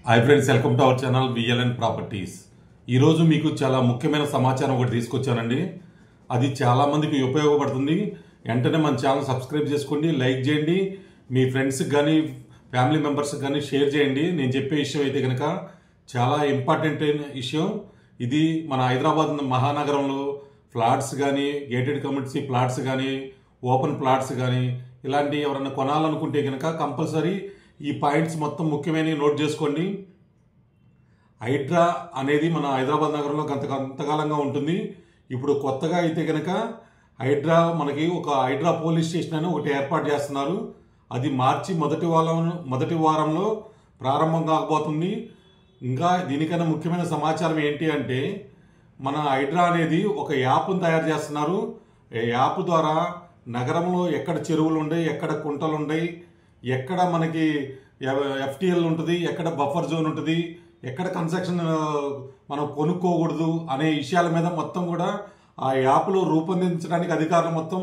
Hi friends, welcome to our channel VLN properties. ఈరోజు మీకు చాలా ముఖ్యమైన సమాచారం ఒకటి తీసుకొచ్చానండి. అది చాలా మందికి ఉపయోగపడుతుంది. వెంటనే మన ఛానల్ సబ్స్క్రైబ్ చేసుకోండి, లైక్ చేయండి, మీ ఫ్రెండ్స్కి కానీ ఫ్యామిలీ మెంబర్స్కి కానీ షేర్ చేయండి. నేను చెప్పే విషయం అయితే కనుక చాలా ఇంపార్టెంట్ అయిన విషయం. ఇది మన హైదరాబాద్ మహానగరంలో ఫ్లాట్స్ కానీ, గేటెడ్ కమ్యూనిటీ ఫ్లాట్స్ కానీ, ఓపెన్ ప్లాట్స్ కానీ ఇలాంటి ఎవరైనా కొనాలనుకుంటే కనుక కంపల్సరీ ఈ పాయింట్స్ మొత్తం ముఖ్యమైనవి నోట్ చేసుకోండి. హైడ్రా అనేది మన హైదరాబాద్ నగరంలో కొంతకాలంగా ఉంటుంది. ఇప్పుడు కొత్తగా అయితే కనుక హైడ్రా మనకి ఒక హైడ్రా పోలీస్ స్టేషన్ అని ఒకటి ఏర్పాటు చేస్తున్నారు. అది మార్చి మొదటి వారంలో ప్రారంభం కాకపోతుంది. ఇంకా దీనికన్నా ముఖ్యమైన సమాచారం ఏంటి అంటే, మన హైడ్రా అనేది ఒక యాప్ను తయారు చేస్తున్నారు. ఈ యాప్ ద్వారా నగరంలో ఎక్కడ చెరువులు ఉన్నాయి, ఎక్కడ కుంటలు ఉన్నాయి, ఎక్కడ మనకి ఎఫ్టీఎల్ ఉంటుంది, ఎక్కడ బఫర్ జోన్ ఉంటుంది, ఎక్కడ కన్స్ట్రక్షన్ మనం కొనుక్కోకూడదు అనే విషయాల మీద మొత్తం కూడా ఆ యాప్లో రూపొందించడానికి అధికారులు మొత్తం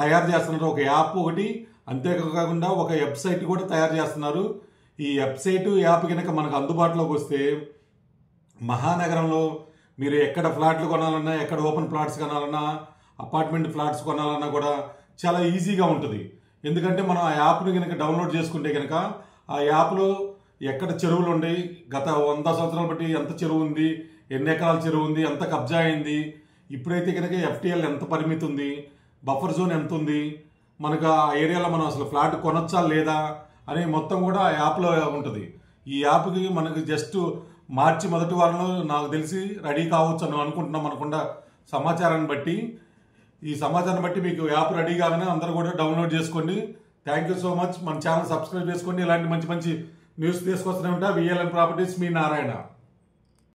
తయారు చేస్తున్నారు. ఒక యాప్ ఒకటి, అంతేకాకుండా ఒక వెబ్సైట్ కూడా తయారు చేస్తున్నారు. ఈ వెబ్సైట్ యాప్ కనుక మనకు అందుబాటులోకి వస్తే మహానగరంలో మీరు ఎక్కడ ఫ్లాట్లు కొనాలన్నా, ఎక్కడ ఓపెన్ ప్లాట్స్ కొనాలన్నా, అపార్ట్మెంట్ ఫ్లాట్స్ కొనాలన్నా కూడా చాలా ఈజీగా ఉంటుంది. ఎందుకంటే మనం ఆ యాప్ని కనుక డౌన్లోడ్ చేసుకుంటే కనుక ఆ యాప్లో ఎక్కడ చెరువులు ఉన్నాయి, గత 100 సంవత్సరాలు బట్టి ఎంత చెరువు ఉంది, ఎన్ని ఎకరాల చెరువు ఉంది, ఎంత కబ్జా అయింది, ఇప్పుడైతే కనుక ఎఫ్టీఎల్ ఎంత పరిమితి ఉంది, బఫర్ జోన్ ఎంత ఉంది, మనకు ఆ ఏరియాలో మనం అసలు ఫ్లాట్ కొనొచ్చా లేదా అనే మొత్తం కూడా ఆ యాప్లో ఉంటుంది. ఈ యాప్కి మనకు జస్ట్ మార్చి మొదటి వారంలో నాకు తెలిసి రెడీ కావచ్చు అని అనుకుంటున్నాం. అనుకున్న సమాచారాన్ని బట్టి, ఈ సమాచారాన్ని బట్టి మీకు యాప్ రెడీ కాగానే అందరూ కూడా డౌన్లోడ్ చేసుకోండి. Thank you so much. మన ఛానల్ సబ్స్క్రైబ్ చేసుకోండి. ఇలాంటి మంచి మంచి న్యూస్ తీసుకొస్తూనే ఉంటా. విఎల్ఎన్ ప్రాపర్టీస్, మీ నారాయణ.